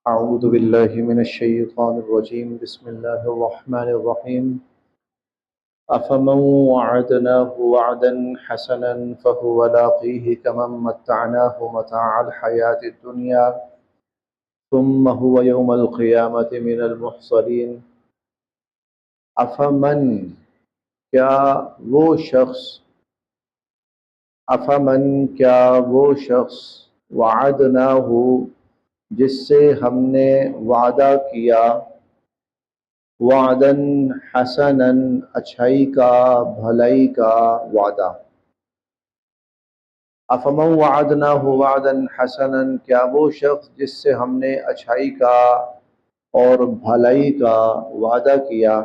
أعوذ بالله من الشيطان الرجيم بسم الله الرحمن الرحيم أفمن وعدناه وعدا حسنا فهو لاقيه كمن متعناه متاع الحياة الدنيا ثم هو يوم القيامة من المحصرين أفمن کیا وہ شخص افمن کیا وہ شخص وعدناہ جس سے ہم نے وعدہ کیا وعدن حسنن اچھائی کا بھلائی کا وعدہ افمن وعدناہ وعدن حسنن کیا وہ شخص جس سے ہم نے اچھائی کا اور بھلائی کا وعدہ کیا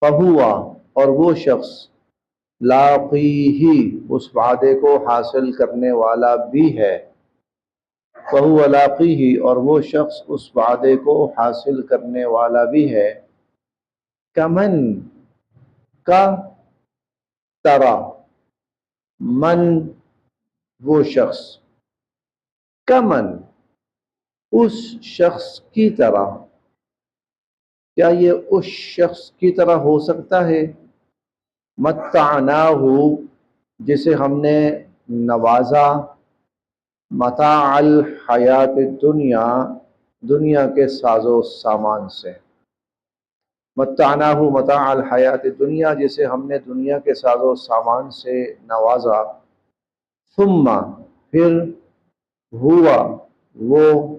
فہوا اور وہ شخص لاقیہ اس وعدے کو حاصل کرنے والا بھی ہے فہو لاقیہ اور وہ شخص اس وعدے کو حاصل کرنے والا بھی ہے کمن کا طرح من وہ شخص کمن اس شخص کی طرح کیا یہ اس شخص کی طرح ہو سکتا ہے متعناہ جسے ہم نے نوازا متاع الحیات الدنیا دنیا کے ساز و سامان سے متعناہ متاع الحیات الدنیا جسے ہم نے دنیا کے ساز و سامان سے نوازا ثم پھر ہوا وہ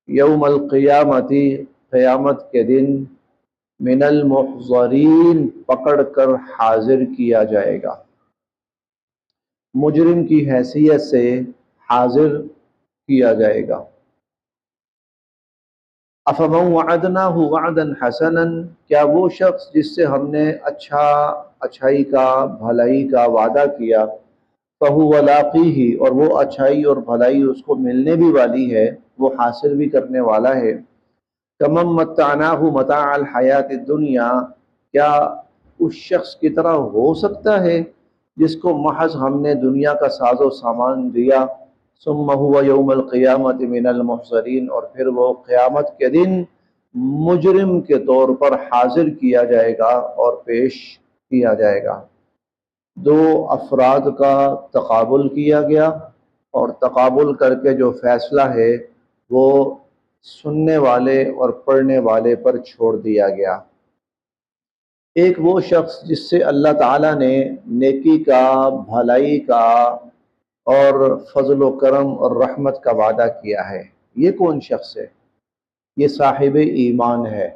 یوم القیامتی قیامت کے دن من المحضرین پکڑ کر حاضر کیا جائے گا مجرم کی حیثیت سے حاضر کیا جائے گا افمن وعدناہ وعدا حسنا کیا وہ شخص جس سے ہم نے اچھائی کا بھلائی کا وعدہ کیا فہو لاقیہ اور وہ اچھائی اور بھلائی اس کو ملنے بھی والی ہے وہ حاصل بھی کرنے والا ہے کمن متعناہ متاع الحیات الدنیا کیا اس شخص کی طرح ہو سکتا ہے جس کو محض ہم نے دنیا کا ساز و سامان دیا ثم هو یوم القیامت من المحضرین اور پھر وہ قیامت کے دن مجرم کے طور پر حاضر کیا جائے گا اور پیش کیا جائے گا دو افراد کا تقابل کیا گیا اور تقابل کر کے جو فیصلہ ہے وہ سننے والے اور پڑھنے والے پر چھوڑ دیا گیا ایک وہ شخص جس سے اللہ تعالیٰ نے نیکی کا بھلائی کا اور فضل و کرم اور رحمت کا وعدہ کیا ہے یہ کون شخص ہے یہ صاحب ایمان ہے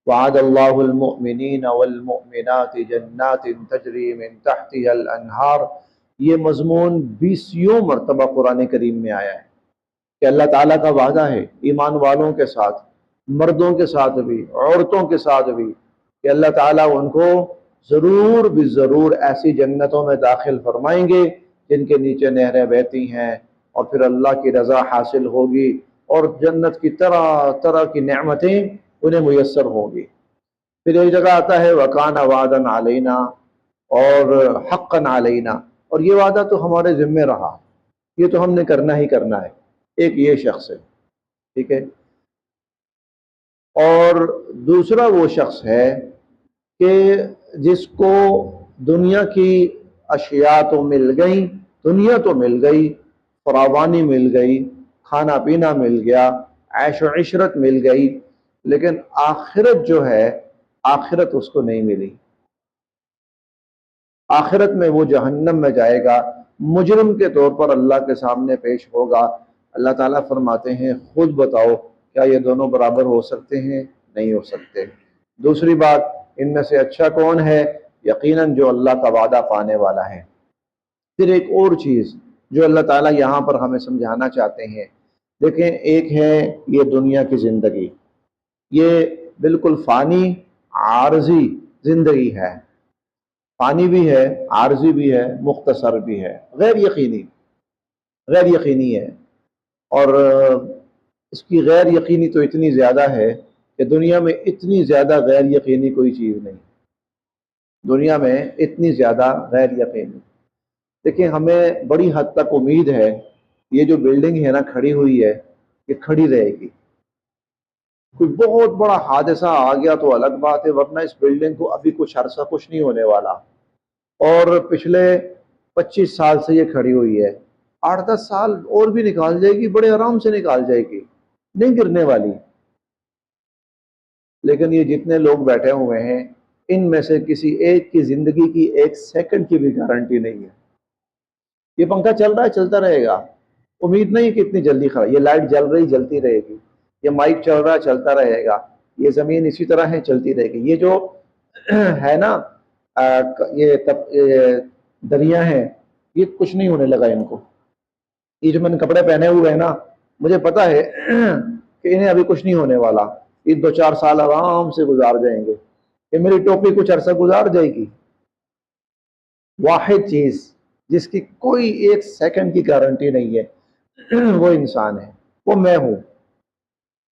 وعد اللہ المؤمنین والمؤمنات جنات تجری من تحتها الانہار یہ مضمون 20 مرتبہ قرآن کریم میں آیا ہے کہ اللہ تعالیٰ کا وعدہ ہے ایمان والوں کے ساتھ مردوں کے ساتھ بھی عورتوں کے ساتھ بھی کہ اللہ تعالیٰ ان کو ضرور بھی ضرور ایسی جنتوں میں داخل فرمائیں گے جن کے نیچے نہریں بہتی ہیں اور پھر اللہ کی رضا حاصل ہوگی اور جنت کی طرح طرح کی نعمتیں انہیں میسر ہوگی پھر ایک جگہ آتا ہے وَكَانَ وَعْدًا عَلَيْنَا اور حقًا عَلَيْنَا اور یہ وعدہ تو ہمارے ذمہ رہا یہ تو ہم نے کرنا ہی کرنا ہے ایک یہ شخص ہے ٹھیک ہے اور دوسرا وہ شخص ہے کہ جس کو دنیا کی اشیاء تو مل گئی دنیا تو مل گئی فراوانی مل گئی کھانا پینا مل گیا عیش و عشرت مل گئی لیکن آخرت جو ہے آخرت اس کو نہیں ملی آخرت میں وہ جہنم میں جائے گا مجرم کے طور پر اللہ کے سامنے پیش ہوگا اللہ تعالیٰ فرماتے ہیں خود بتاؤ کیا یہ دونوں برابر ہو سکتے ہیں نہیں ہو سکتے دوسری بات ان میں سے اچھا کون ہے یقیناً جو اللہ کا وعدہ پانے والا ہے پھر ایک اور چیز جو اللہ تعالیٰ یہاں پر ہمیں سمجھانا چاہتے ہیں دیکھیں ایک ہے یہ دنیا کی زندگی یہ بالکل فانی عارضی زندگی ہے فانی بھی ہے عارضی بھی ہے مختصر بھی ہے غیر یقینی ہے اور اس کی غیر یقینی تو اتنی زیادہ ہے کہ دنیا میں اتنی زیادہ غیر یقینی کوئی چیز نہیں دنیا میں اتنی زیادہ غیر یقینی دیکھیں ہمیں بڑی حد تک امید ہے یہ جو بلڈنگ ہے نا کھڑی ہوئی ہے یہ کھڑی رہے گی. کوئی بہت بڑا حادثہ آ گیا تو الگ بات ہے، ورنہ اس بلڈنگ کو ابھی کچھ عرصہ کچھ نہیں ہونے والا، اور پچھلے 25 سال سے یہ کھڑی ہوئی ہے. 8-10 سال اور بھی نکال جائے گی، بڑے آرام سے نکال جائے گی، نہیں گرنے والی. لیکن یہ جتنے لوگ بیٹھے ہوئے ہیں ان میں سے کسی ایک کی زندگی کی 1 سیکنڈ کی بھی گارنٹی نہیں ہے. یہ پنکھا چل رہا ہے، چلتا رہے گا، امید نہیں کہ اتنی جلدی خراب. یہ لائٹ جل رہی جلتی رہے گی، یہ مائک چل رہا ہے چلتا رہے گا، یہ زمین اسی طرح ہے چلتی رہے گی. یہ جو ہے نا یہ دریا ہیں، یہ کچھ نہیں ہونے لگا ان کو. یہ جو میں نے کپڑے پہنے ہوئے ہیں نا، مجھے پتا ہے کہ انہیں ابھی کچھ نہیں ہونے والا. یہ 2-4 سال آرام سے گزار جائیں گے. یہ میری ٹوپی کچھ عرصہ گزار جائے گی. واحد چیز جس کی کوئی 1 سیکنڈ کی گارنٹی نہیں ہے وہ انسان ہے، وہ میں ہوں.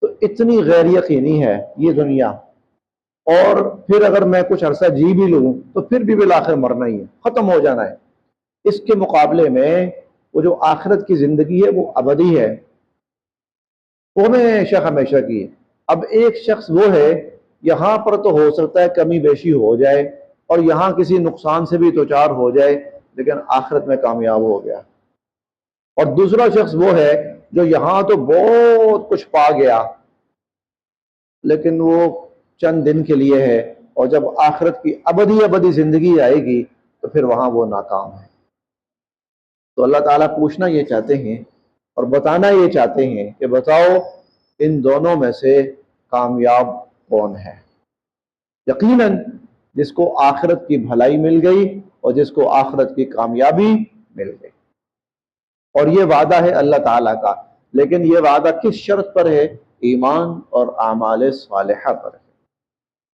تو اتنی غیر یقینی ہے یہ دنیا. اور پھر اگر میں کچھ عرصہ جی بھی لوں تو پھر بھی بالآخر مرنا ہی ہے، ختم ہو جانا ہے. اس کے مقابلے میں وہ جو آخرت کی زندگی ہے وہ ابدی ہے، وہ ہمیشہ ہمیشہ کی ہے. اب ایک شخص وہ ہے، یہاں پر تو ہو سکتا ہے کمی بیشی ہو جائے اور یہاں کسی نقصان سے بھی دوچار ہو جائے، لیکن آخرت میں کامیاب ہو گیا. اور دوسرا شخص وہ ہے جو یہاں تو بہت کچھ پا گیا لیکن وہ چند دن کے لیے ہے، اور جب آخرت کی ابدی زندگی آئے گی تو پھر وہاں وہ ناکام ہے. تو اللہ تعالیٰ پوچھنا یہ چاہتے ہیں اور بتانا یہ چاہتے ہیں کہ بتاؤ ان دونوں میں سے کامیاب کون ہے؟ یقیناً جس کو آخرت کی بھلائی مل گئی اور جس کو آخرت کی کامیابی مل گئی. اور یہ وعدہ ہے اللہ تعالیٰ کا، لیکن یہ وعدہ کس شرط پر ہے؟ ایمان اور اعمال صالحہ پر ہے.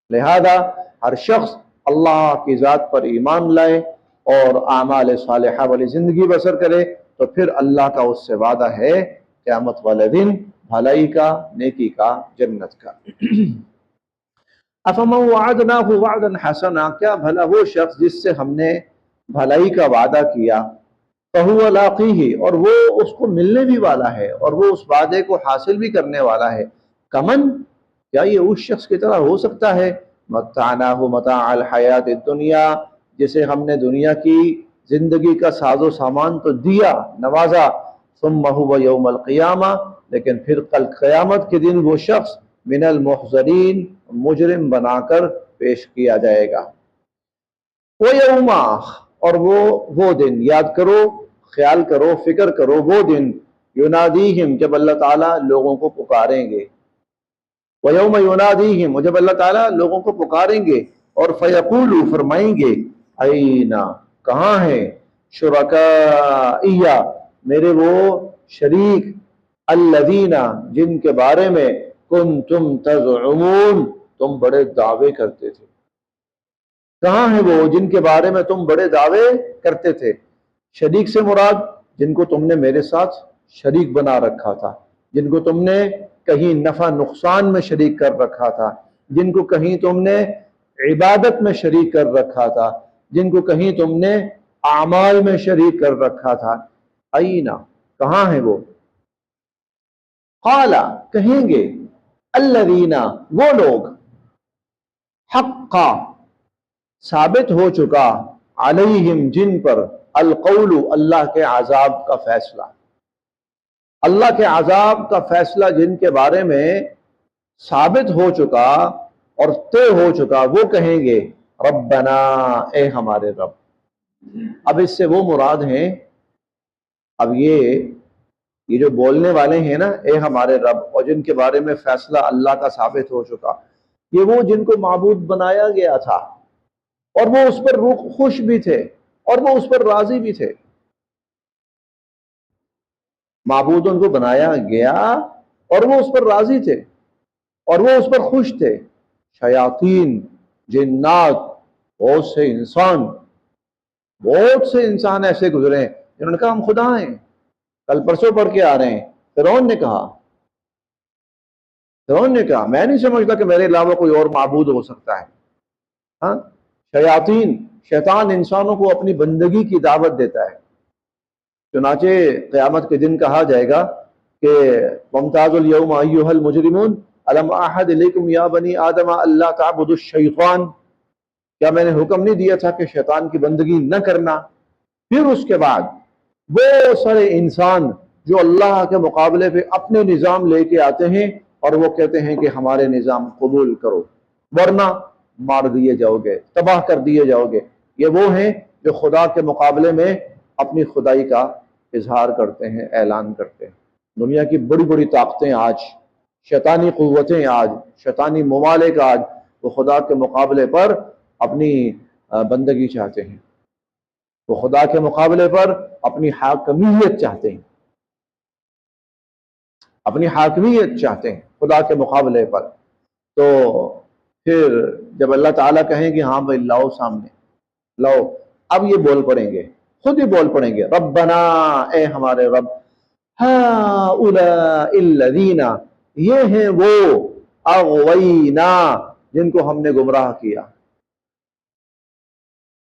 لہذا ہر شخص اللہ کی ذات پر ایمان لائے اور اعمال صالحہ والی زندگی بسر کرے تو پھر اللہ کا اس سے وعدہ ہے قیامت والے دن بھلائی کا، نیکی کا، جنت کا. افمن وعدناہ وعدا حسنا، کیا بھلا وہ شخص جس سے ہم نے بھلائی کا وعدہ کیا، فہو لاقیہ، اور وہ اس کو ملنے بھی والا ہے اور وہ اس وعدے کو حاصل بھی کرنے والا ہے. کمن، کیا یہ اس شخص کی طرح ہو سکتا ہے؟ متعناہ متاع الحیات الدنیا، جسے ہم نے دنیا کی زندگی کا ساز و سامان تو دیا، نوازا، ثم هو یوم القیامہ، لیکن پھر کل قیامت کے دن وہ شخص من المحضرین، مجرم بنا کر پیش کیا جائے گا. وَيَوْمَ، اور وہ دن یاد کرو، خیال کرو، فکر کرو، وہ دن ینادیہم، جب اللہ تعالیٰ لوگوں کو پکاریں گے. وَيَوْمَ يُنَادِيهِمْ، جب اللہ تعالیٰ لوگوں کو پکاریں گے اور فَيَقُولُ، فرمائیں گے، اَيْنَ، کہاں ہیں، شُرَكَائِيَ، میرے وہ شریک، الَّذِينَ، جن کے بارے میں كُنْتُمْ تَزْعُمُونَ، تم بڑے دعوے کرتے تھے. کہاں ہیں وہ جن کے بارے میں تم بڑے دعوے کرتے تھے؟ شریک سے مراد جن کو تم نے میرے ساتھ شریک بنا رکھا تھا، جن کو تم نے کہیں نفع نقصان میں شریک کر رکھا تھا، جن کو کہیں تم نے عبادت میں شریک کر رکھا تھا، جن کو کہیں تم نے اعمال میں شریک کر رکھا تھا. اینا، کہاں ہیں وہ؟ قالا، کہیں گے، الذین، وہ لوگ، حقا، ثابت ہو چکا، علیہم، جن پر، القول، اللہ کے عذاب کا فیصلہ، اللہ کے عذاب کا فیصلہ جن کے بارے میں ثابت ہو چکا اور طے ہو چکا، وہ کہیں گے، ربنا، اے ہمارے رب. اب اس سے وہ مراد ہیں، اب یہ جو بولنے والے ہیں نا، اے ہمارے رب، اور جن کے بارے میں فیصلہ اللہ کا ثابت ہو چکا، یہ وہ جن کو معبود بنایا گیا تھا اور وہ اس پر خوش بھی تھے اور وہ اس پر راضی بھی تھے. معبود ان کو بنایا گیا اور وہ اس پر راضی تھے اور وہ اس پر خوش تھے. شیاطین، جنات، بہت سے انسان ایسے گزرے ہیں جنہوں نے کہا ہم خدا ہیں. کل پرسوں پڑھ کے آ رہے ہیں، فرعون نے کہا میں نہیں سمجھتا کہ میرے علاوہ کوئی اور معبود ہو سکتا ہے. ہاں، شیاطین، شیطان انسانوں کو اپنی بندگی کی دعوت دیتا ہے. چنانچہ قیامت کے دن کہا جائے گا کہ وَامْتَازُوا الْيَوْمَ أَيُّهَا الْمُجْرِمُونَ أَلَمْ أَعْهَدْ إِلَيْكُمْ يَا بَنِي آدَمَ أَلَّا تَعْبُدُوا الشَّيْطَانَ، کیا میں نے حکم نہیں دیا تھا کہ شیطان کی بندگی نہ کرنا؟ پھر اس کے بعد وہ سارے انسان جو اللہ کے مقابلے پہ اپنے نظام لے کے آتے ہیں اور وہ کہتے ہیں کہ ہمارے نظام قبول کرو ورنہ مار دیے جاؤ گے، تباہ کر دیے جاؤ گے، یہ وہ ہیں جو خدا کے مقابلے میں اپنی خدائی کا اظہار کرتے ہیں، اعلان کرتے ہیں۔ دنیا کی بڑی بڑی طاقتیں آج، شیطانی قوتیں آج، شیطانی ممالک آج، وہ خدا کے مقابلے پر اپنی بندگی چاہتے ہیں، وہ خدا کے مقابلے پر اپنی حاکمیت چاہتے ہیں، اپنی حاکمیت چاہتے ہیں خدا کے مقابلے پر۔ تو پھر جب اللہ تعالیٰ کہیں کہ ہاں بھائی لاؤ سامنے، لاؤ، اب یہ بول پڑیں گے، خود ہی بول پڑیں گے، ربنا، اے ہمارے رب، ہؤلاء الذین، یہ ہیں وہ، اغوینا، جن کو ہم نے گمراہ کیا،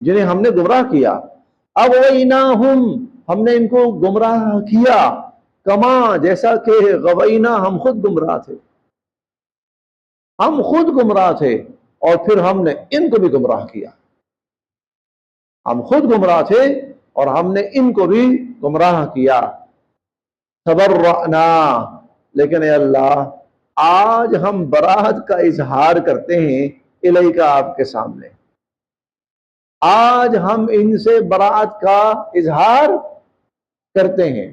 جنہیں ہم نے گمراہ کیا، اغویناہم، ہم نے ان کو گمراہ کیا، کما، جیسا کہ غوینا، ہم خود گمراہ تھے، ہم خود گمراہ تھے اور پھر ہم نے ان کو بھی گمراہ کیا، ہم خود گمراہ تھے اور ہم نے ان کو بھی گمراہ کیا۔ تبرأنا، لیکن اے اللہ آج ہم براءت کا اظہار کرتے ہیں الیک، آپ کے سامنے، آج ہم ان سے براءت کا اظہار کرتے ہیں۔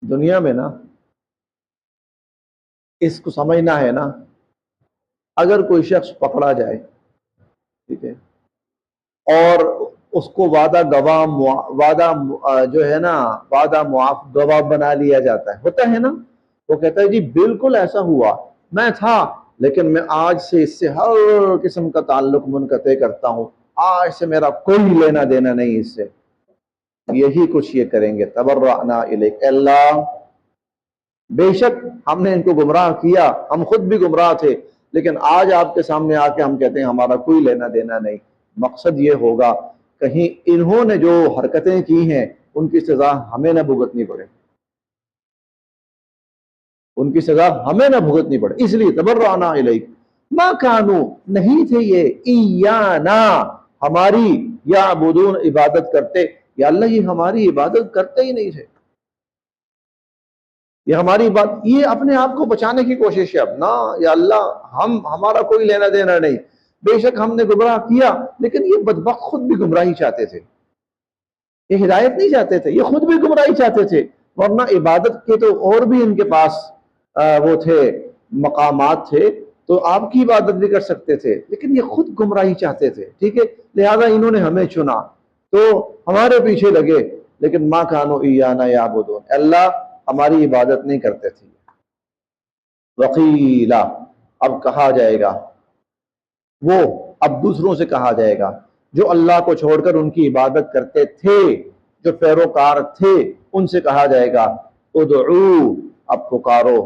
دنیا میں نا اس کو سمجھنا ہے نا، اگر کوئی شخص پکڑا جائے، ٹھیک ہے، اور اس کو وعدہ جو ہے نا وعدہ معاف گواہ بنا لیا جاتا ہے، ہوتا ہے نا، وہ کہتا ہے جی بالکل ایسا ہوا، میں تھا لیکن میں آج سے اس سے ہر قسم کا تعلق منقطع کرتا ہوں، آج سے میرا کوئی لینا دینا نہیں اس سے۔ یہی کچھ یہ کریں گے، تبرأنا الیک، اللہ بے شک ہم نے ان کو گمراہ کیا، ہم خود بھی گمراہ تھے، لیکن آج آپ کے سامنے آ کے ہم کہتے ہیں ہمارا کوئی لینا دینا نہیں۔ مقصد یہ ہوگا کہیں انہوں نے جو حرکتیں کی ہیں ان کی سزا ہمیں نہ بھگتنی پڑے، ان کی سزا ہمیں نہ بھگتنی پڑے، اس لیے تبرأنا الیک، ما کانو، نہیں تھے یہ، ایانا، ہماری، یعبدون، عبادت کرتے، یا اللہ یہ ہماری عبادت کرتے ہی نہیں تھے، یہ ہماری بات، یہ اپنے آپ کو بچانے کی کوشش ہے اب نا، یا اللہ ہمارا کوئی لینا دینا نہیں، بے شک ہم نے گمراہ کیا، لیکن یہ بدبخت خود بھی گمراہی چاہتے تھے، یہ ہدایت نہیں چاہتے تھے، یہ خود بھی گمراہی چاہتے تھے، ورنہ عبادت کے تو اور بھی ان کے پاس وہ تھے، مقامات تھے، تو آپ کی عبادت بھی کر سکتے تھے، لیکن یہ خود گمراہی چاہتے تھے، ٹھیک ہے، لہذا انہوں نے ہمیں چنا تو ہمارے پیچھے لگے، لیکن ما کانوا ایانا یعبدون، اللہ ہماری عبادت نہیں کرتے تھے۔ وقیلا، اب کہا جائے گا، وہ اب دوسروں سے کہا جائے گا جو اللہ کو چھوڑ کر ان کی عبادت کرتے تھے، جو پیروکار تھے، ان سے کہا جائے گا ادعو، اب پکارو،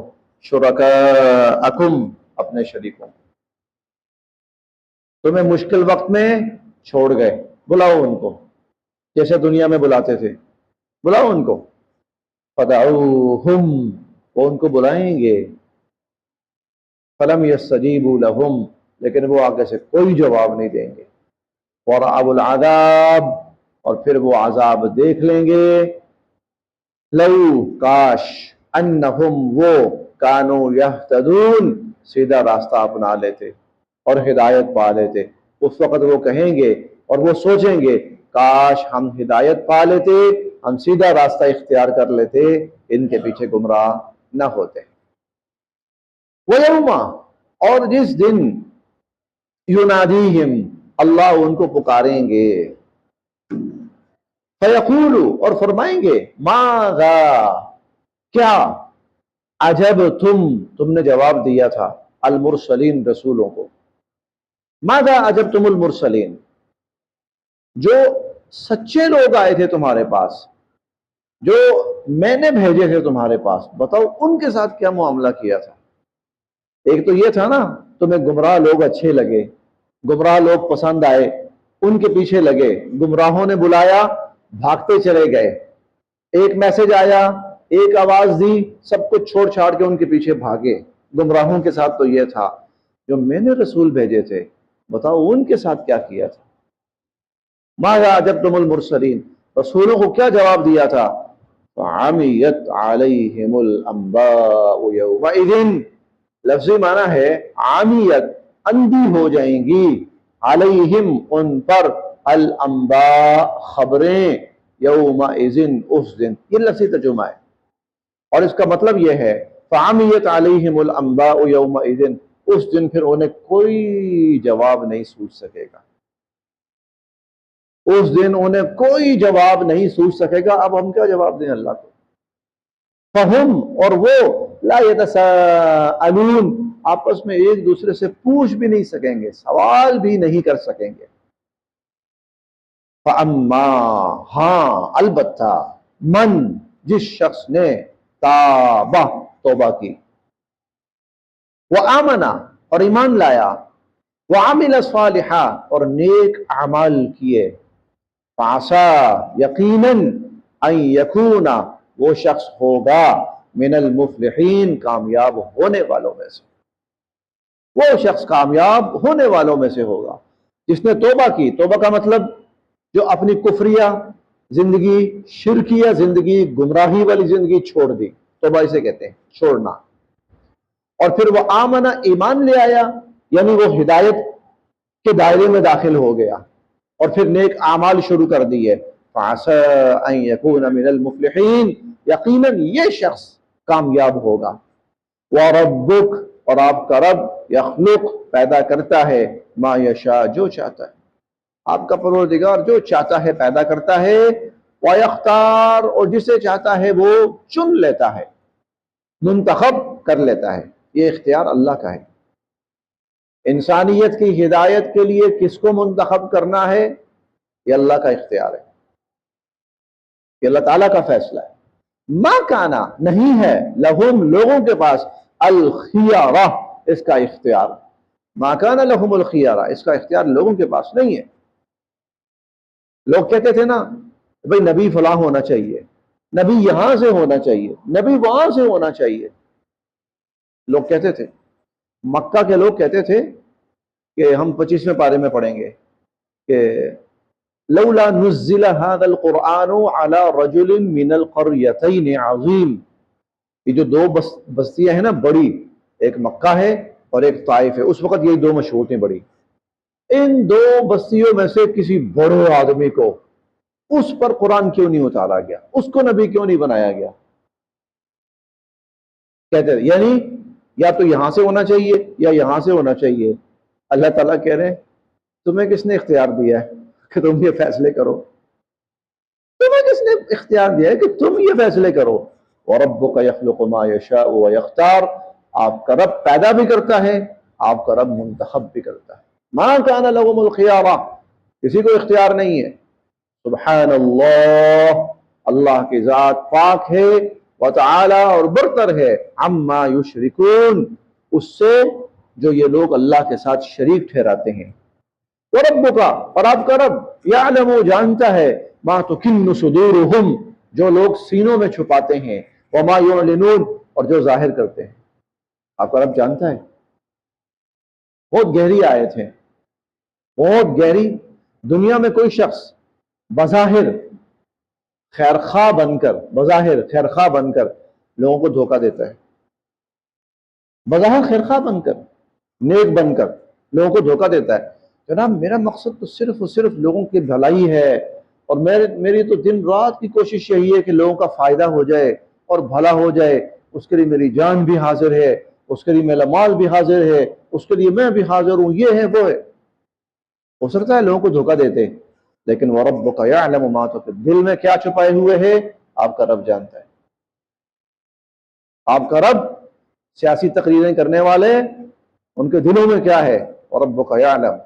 شرکاءکم، اپنے شریکوں، تمہیں مشکل وقت میں چھوڑ گئے، بلاؤ ان کو، جیسے دنیا میں بلاتے تھے، بلاؤ ان کو، فدعوہم، وہ ان کو بلائیں گے، فلم یستجیبوا لہم، لیکن وہ آگے سے کوئی جواب نہیں دیں گے، ورأوا العذاب، اور پھر وہ عذاب دیکھ لیں گے، لو، کاش، انہم، وہ، کانوا یہتدون، سیدھا راستہ اپنا لیتے اور ہدایت پا لیتے، اس وقت وہ کہیں گے اور وہ سوچیں گے کاش ہم ہدایت پا لیتے، ہم سیدھا راستہ اختیار کر لیتے، ان کے پیچھے گمراہ نہ ہوتے۔ وَيَوْمَ، اور جس دن، يُنَادِيهِمْ، اللہ ان کو پکاریں گے، فَيَقُولُ، اور فرمائیں گے، ماذا، کیا، تم نے جواب دیا تھا، المرسلین، رسولوں کو، ماذا اجبتم المرسلین، جو سچے لوگ آئے تھے تمہارے پاس، جو میں نے بھیجے تھے تمہارے پاس، بتاؤ ان کے ساتھ کیا معاملہ کیا تھا؟ ایک تو یہ تھا نا تمہیں گمراہ لوگ اچھے لگے، گمراہ لوگ پسند آئے، ان کے پیچھے لگے، گمراہوں نے بلایا، بھاگتے چلے گئے، ایک میسج آیا، ایک آواز دی، سب کچھ چھوڑ چھاڑ کے ان کے پیچھے بھاگے۔ گمراہوں کے ساتھ تو یہ تھا، جو میں نے رسول بھیجے تھے بتاؤ ان کے ساتھ کیا کیا تھا۔ ماذا اجبتم المرسلین، رسولوں کو کیا جواب دیا تھا؟ فعمیت علیہم الانباء یومئذ، لفظی معنی ہے عامیت، اندھی ہو جائیں گی، علیہم ان پر، الانباء خبریں، یومئذ اس دن، یہ لفظی ترجمہ ہے، اور اس کا مطلب یہ ہے فعمیت علیہم الانباء یومئذ، اس دن پھر انہیں کوئی جواب نہیں سوچ سکے گا، اس دن انہیں کوئی جواب نہیں سوچ سکے گا۔ اب ہم کیا جواب دیں اللہ کو؟ فہم، اور وہ، لا یتساءلون، آپس میں ایک دوسرے سے پوچھ بھی نہیں سکیں گے، سوال بھی نہیں کر سکیں گے۔ فاما، ہاں البتہ، من، جس شخص نے، تابہ، توبہ کی، وآمنا، اور ایمان لایا، وعمل صالحا، اور نیک اعمال کیے، فعسا، یقیناً، ان یکون، وہ شخص ہوگا، من المفلحین، کامیاب ہونے والوں میں سے، وہ شخص کامیاب ہونے والوں میں سے ہوگا جس نے توبہ کی۔ توبہ کا مطلب جو اپنی کفریہ زندگی، شرکیہ زندگی، گمراہی والی زندگی چھوڑ دی، توبہ اسے کہتے ہیں، چھوڑنا۔ اور پھر وہ آمنہ، ایمان لے آیا، یعنی وہ ہدایت کے دائرے میں داخل ہو گیا، اور پھر نیک اعمال شروع کر دیے۔ فَعَسَىٰ أَن يَكُونَ مِنَ الْمُفْلِحِينَ، یقیناً یہ شخص کامیاب ہوگا۔ وَرَبُّكَ، اور آپ کا رب، یخلق، پیدا کرتا ہے، ما یشاء، جو چاہتا ہے، آپ کا پروردگار جو چاہتا ہے پیدا کرتا ہے، وَيَخْتَارُ، اور جسے چاہتا ہے وہ چن لیتا ہے، منتخب کر لیتا ہے، یہ اختیار اللہ کا ہے۔ انسانیت کی ہدایت کے لیے کس کو منتخب کرنا ہے، یہ اللہ کا اختیار ہے، یہ اللہ تعالیٰ کا فیصلہ ہے۔ ما کانا، نہیں ہے، لہم، لوگوں کے پاس، الخیارہ، اس کا اختیار، ما کانا لہم الخیارہ، اس کا اختیار لوگوں کے پاس نہیں ہے۔ لوگ کہتے تھے نا بھئی نبی فلاں ہونا چاہیے، نبی یہاں سے ہونا چاہیے، نبی وہاں سے ہونا چاہیے، لوگ کہتے تھے، مکہ کے لوگ کہتے تھے کہ ہم 25ویں پارے میں پڑھیں گے کہ لولا نزل هذا القرآن على رجل من القريتين عظیم، یہ جو دو بستیاں ہیں نا بڑی، ایک مکہ ہے اور ایک طائف ہے، اس وقت یہ دو مشہور تھیں بڑی، ان دو بستیوں میں سے کسی بڑے آدمی کو، اس پر قرآن کیوں نہیں اتارا گیا، اس کو نبی کیوں نہیں بنایا گیا؟ کہتے ہیں یعنی یا تو یہاں سے ہونا چاہیے یا یہاں سے ہونا چاہیے۔ اللہ تعالیٰ کہہ رہے ہیں تمہیں کس نے اختیار دیا ہے کہ تم یہ فیصلے کرو؟ تمہیں کس نے اختیار دیا ہے کہ تم یہ فیصلے کرو؟ وَرَبُّكَ يَخْلُقُ مَا يَشَاءُ وَيَخْتَارُ، آپ کا رب پیدا بھی کرتا ہے، آپ کا رب منتخب بھی کرتا ہے۔ مَا كَانَ لَهُمُ الْخِيَارَةُ، کسی کو اختیار نہیں ہے۔ سبحان اللہ، اللہ کی ذات پاک ہے، وتعالی، اور برتر ہے، عما یشرکون، اس سے جو یہ لوگ اللہ کے ساتھ شریک ٹھہراتے ہیں۔ وَرَبُّكَ، اور آپ کا رب، یعلم، جانتا ہے، ما تکن صدورہم، جو لوگ سینوں میں چھپاتے ہیں، وما یعلنون، اور جو ظاہر کرتے ہیں، آپ کا رب جانتا ہے۔ بہت گہری آیت ہے، بہت گہری۔ دنیا میں کوئی شخص بظاہر خیرخواہ بن کر لوگوں کو دھوکہ دیتا ہے، بظاہر خیرخواہ بن کر، نیک بن کر لوگوں کو دھوکہ دیتا ہے، جناب میرا مقصد تو صرف اور صرف لوگوں کی بھلائی ہے، اور میری تو دن رات کی کوشش یہی ہے کہ لوگوں کا فائدہ ہو جائے اور بھلا ہو جائے، اس کے لیے میری جان بھی حاضر ہے، اس کے لیے میرا مال بھی حاضر ہے، اس کے لیے میں بھی حاضر ہوں، یہ ہے وہ ہے۔ ہو سکتا ہے لوگوں کو دھوکہ دیتے، لیکن وَرَبُّكَ يَعْلَمُ مَا تُخْفِي، دل میں کیا چھپائے ہوئے ہے آپ کا رب جانتا ہے۔ آپ کا رب، سیاسی تقریریں کرنے والے، ان کے دلوں میں کیا ہے، وَرَبُّكَ يَعْلَمُ،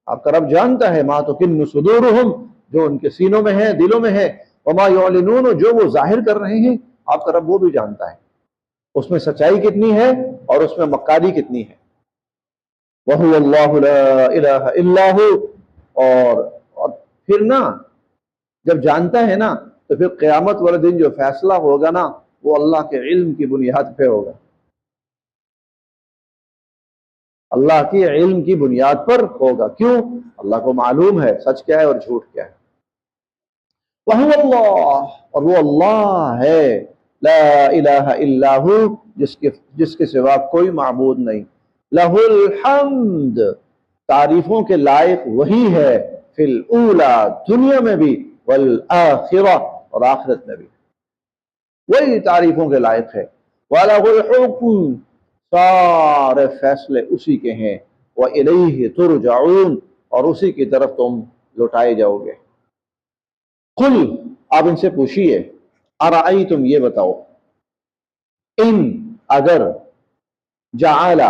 آپ کا رب جانتا ہے، مَا تُكِنُّ صُدُورُهُمْ، جو ان کے سینوں میں ہے، دلوں میں ہے، وَمَا يُعْلِنُونَ، جو وہ ظاہر کر رہے ہیں، آپ کا رب وہ بھی جانتا ہے، اس میں سچائی کتنی ہے اور اس میں مکاری کتنی ہے۔ وَهُوَ اللَّهُ لَا إِلَٰهَ إِلَّا هُوَ، اور پھر نا جب جانتا ہے نا تو پھر قیامت والے دن جو فیصلہ ہوگا نا وہ اللہ کے علم کی بنیاد پہ ہوگا، اللہ کی علم کی بنیاد پر ہوگا۔ کیوں؟ اللہ کو معلوم ہے سچ کیا ہے اور جھوٹ کیا ہے۔ وَهُوَ اللَّهُ، اور وہ اللہ ہے، لا الہ الا ہو، جس کے سوا کوئی معبود نہیں، لہ الحمد، تعریفوں کے لائق وہی ہے، فی الاولی، دنیا میں بھی، والآخرہ، اور آخرت میں بھی وہی تعریفوں کے لائق ہے، وَلَهُ الْحُكْمُ، سارے فیصلے اسی کے ہیں، وَإِلَيْهِ تُرْجَعُونَ، اور اسی کی طرف تم لوٹائے جاؤ گے۔ قل، آپ ان سے پوچھئے، ارأیتم، یہ بتاؤ، ان، اگر، جعل،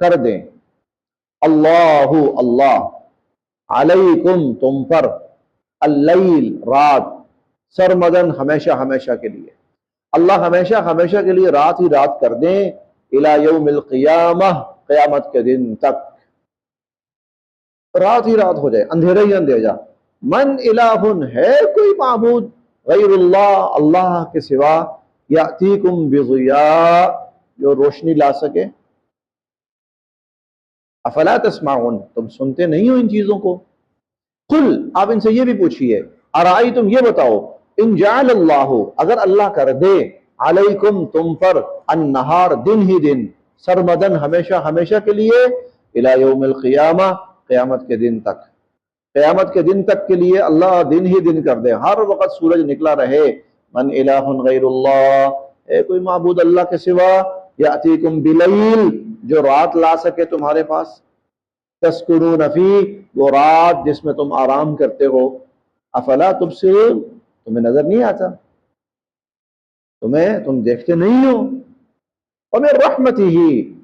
کر دیں، اللہ، اللہ، علیکم، تم پر، اللیل، رات، سرمدن، ہمیشہ ہمیشہ کے لیے، اللہ ہمیشہ ہمیشہ کے لیے رات ہی رات کر دیں، الی یوم القیامہ، قیامت کے دن تک، رات ہی رات ہو جائے، اندھیرا ہی اندھیرا، من الہ، ہے کوئی معبود، غیر اللہ، اللہ کے سوا، یاتیکم بضیاء، جو روشنی لا سکے، افلا تسمعون، تم سنتے نہیں ہو ان چیزوں کو؟ قل، آپ ان سے یہ بھی پوچھئے، ارائیتم، یہ بتاؤ، ان جعل اللہ، اگر اللہ کر دے، علیکم، تم پر، النہار، دن ہی دن، سرمدن، ہمیشہ ہمیشہ کے لیے، الی یوم القیامہ، قیامت کے دن تک، قیامت کے دن تک کے لیے اللہ دن ہی دن کر دے، ہر وقت سورج نکلا رہے، من الہ غیر اللہ، ہے کوئی معبود اللہ کے سوا، یاتیکم بلیل، جو رات لا سکے تمہارے پاس، تسکنون فی، وہ رات جس میں تم آرام کرتے ہو، افلا تبصرون، تمہیں نظر نہیں آتا، تم دیکھتے نہیں ہو، ومن رحمتہ،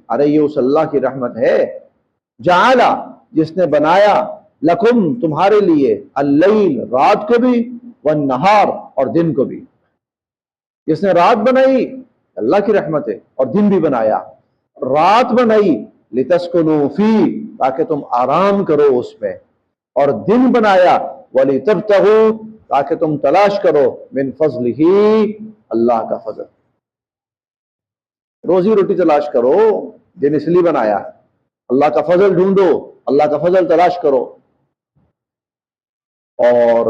ارے یہ اس اللہ کی رحمت ہے، جعل، جس نے بنایا، لکم، تمہارے لیے، اللیل، رات کو بھی، والنہار، اور دن کو بھی، جس نے رات بنائی، اللہ کی رحمت ہے، اور دن بھی بنایا، رات بنائی، لتسکنوا فی، تاکہ تم آرام کرو اس میں، اور دن بنایا، ولتبتغوا، تاکہ تم تلاش کرو، من فضلہ، اللہ کا فضل، روزی روٹی تلاش کرو، دن اس لیے بنایا، اللہ کا فضل ڈھونڈو، اللہ کا فضل تلاش کرو، اور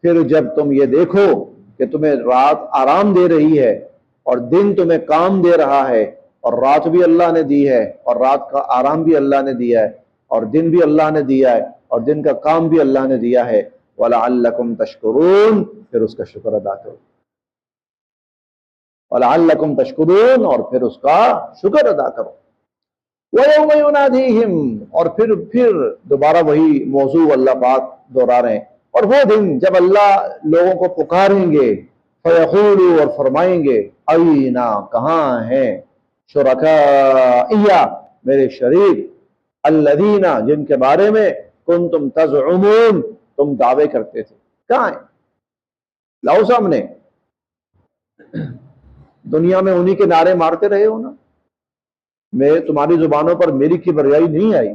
پھر جب تم یہ دیکھو کہ تمہیں رات آرام دے رہی ہے اور دن تمہیں کام دے رہا ہے، اور رات بھی اللہ نے دی ہے اور رات کا آرام بھی اللہ نے دیا ہے، اور دن بھی اللہ نے دیا ہے اور دن کا کام بھی اللہ نے دیا ہے، وَلَعَلَّكُمْ تَشْكُرُونَ، پھر اس کا شکر ادا کرو، وَلَعَلَّكُمْ تَشْكُرُونَ، اور پھر اس کا شکر ادا کرو، وَيَوْمَ يُنَادِيهِمْ، اور پھر دوبارہ وہی موضوع اللہ پاک دہرا رہے ہیں، اور وہ دن جب اللہ لوگوں کو پکاریں گے، فَيَقُولُ، اور فرمائیں گے، أَيْنَ، کہاں ہیں، شُرَكَائِيَ، میرے شریک، الَّذِينَ، جن کے بارے میں كُنْتُمْ تَزْعُمُونَ، تم دعوے کرتے تھے، کہاں ہیں؟ لاؤ سامنے، دنیا میں انہی کے نعرے مارتے رہے ہو نا، تمہاری زبانوں پر میری کبریائی نہیں آئی،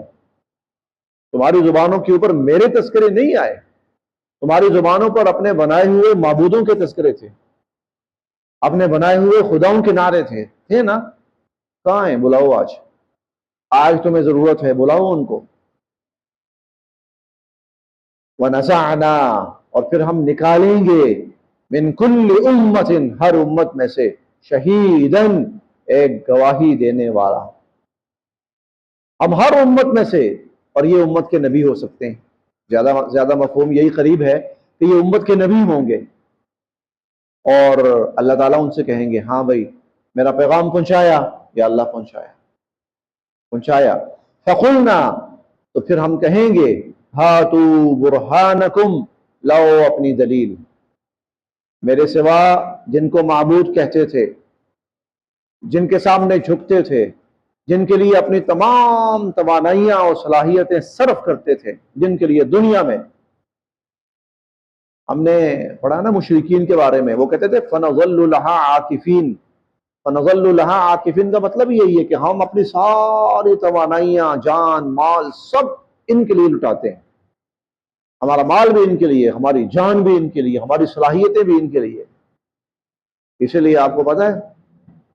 تمہاری زبانوں کے اوپر میرے تذکرے نہیں آئے، تمہاری زبانوں پر اپنے بنائے ہوئے معبودوں کے تذکرے تھے، اپنے بنائے ہوئے خداؤں کے نعرے تھے نا، کہاں ہیں؟ بلاؤ، آج تمہیں ضرورت ہے، بلاؤ ان کو، وَنَزَعْنَا، اور پھر ہم نکالیں گے، مِن كُلِّ أُمَّةٍ، ہر امت میں سے، شہیداً، ایک گواہی دینے والا، ہم ہر امت میں سے، اور یہ امت کے نبی ہو سکتے ہیں، زیادہ مفہوم یہی قریب ہے کہ یہ امت کے نبی ہوں گے، اور اللہ تعالیٰ ان سے کہیں گے، ہاں بھائی میرا پیغام پہنچایا، یا اللہ پہنچایا، فَقُلْنَا، تو پھر ہم کہیں گے، ہاتوا برہانکم، لاؤ اپنی دلیل، میرے سوا جن کو معبود کہتے تھے، جن کے سامنے جھکتے تھے، جن کے لیے اپنی تمام توانائیاں اور صلاحیتیں صرف کرتے تھے، جن کے لیے دنیا میں، ہم نے پڑھا نا مشرکین کے بارے میں، وہ کہتے تھے فَنَظَلُّ لَهَا عَاكِفِينَ، فَنَظَلُّ لَهَا عَاكِفِينَ کا مطلب یہی ہے کہ ہم اپنی ساری توانائیاں، جان مال سب ان کے لیے لٹاتے ہیں، ہمارا مال بھی ان کے لیے، ہماری جان بھی ان کے لیے، ہماری صلاحیتیں بھی ان کے لیے، اسی لیے آپ کو پتہ ہے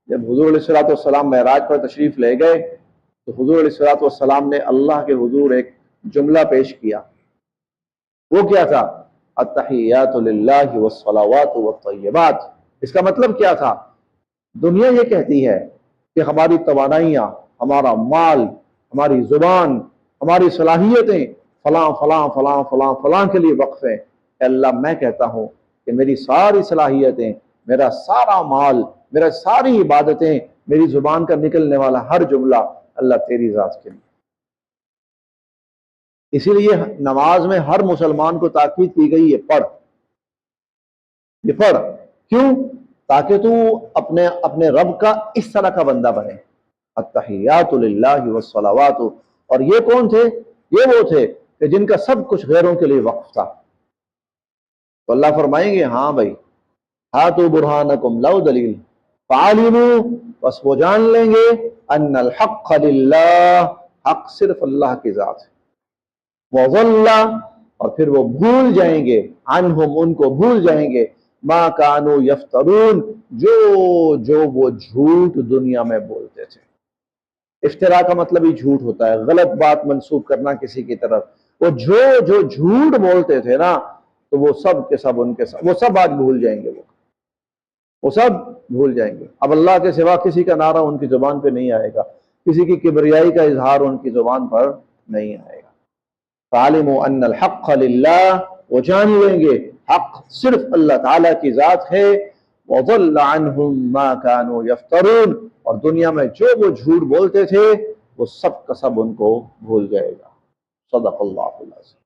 جب حضور علیہ الصلوۃ والسلام معراج پر تشریف لے گئے تو حضور علیہ الصلوۃ والسلام نے اللہ کے حضور ایک جملہ پیش کیا. وہ کیا تھا؟ التحیات للہ والصلوات والطیبات. اس کا مطلب کیا تھا؟ دنیا یہ کہتی ہے کہ ہماری توانائیاں، ہمارا مال، ہماری زبان، ہماری صلاحیتیں فلاں فلاں فلاں فلاں فلاں کے لیے وقف ہیں. اے اللہ میں کہتا ہوں کہ میری ساری صلاحیتیں، میرا سارا مال، میرا ساری عبادتیں، میری زبان کا نکلنے والا ہر جملہ اللہ تیری ذات کے لیے. اسی لیے نماز میں ہر مسلمان کو تاکید کی گئی ہے، پڑھ، یہ پڑھ. کیوں؟ تاکہ تو اپنے رب کا اس طرح کا بندہ بنے. التحیات للہ والصلوات. اور یہ کون تھے؟ یہ وہ تھے کہ جن کا سب کچھ غیروں کے لیے وقف تھا. تو اللہ فرمائیں گے ہاں بھائی، ہاتوا برہانکم، لاؤ دلیل. فعلموا، بس وہ جان لیں گے ان الحق للہ، حق صرف اللہ کی ذات ہے. وضل، اور پھر وہ بھول جائیں گے، عنہم، ان کو بھول جائیں گے، ما کانوا یفترون، جو وہ جھوٹ دنیا میں بولتے تھے. افتراء کا مطلب ہی جھوٹ ہوتا ہے، غلط بات منسوب کرنا کسی کی طرف. وہ جو جھوٹ بولتے تھے نا، تو وہ سب کے سب ان کے سب، وہ سب آج بھول جائیں گے. وہ سب بھول جائیں گے. اب اللہ کے سوا کسی کا نعرہ ان کی زبان پہ نہیں آئے گا، کسی کی کبریائی کا اظہار ان کی زبان پر نہیں آئے گا. فعلموا ان الحق للہ، وہ جان لیں گے حق صرف اللہ تعالیٰ کی ذات ہے. وضل عنہم ما كانوا یفترون، اور دنیا میں جو وہ جھوٹ بولتے تھے وہ سب کا سب ان کو بھول جائے گا. صدق اللہ العظیم.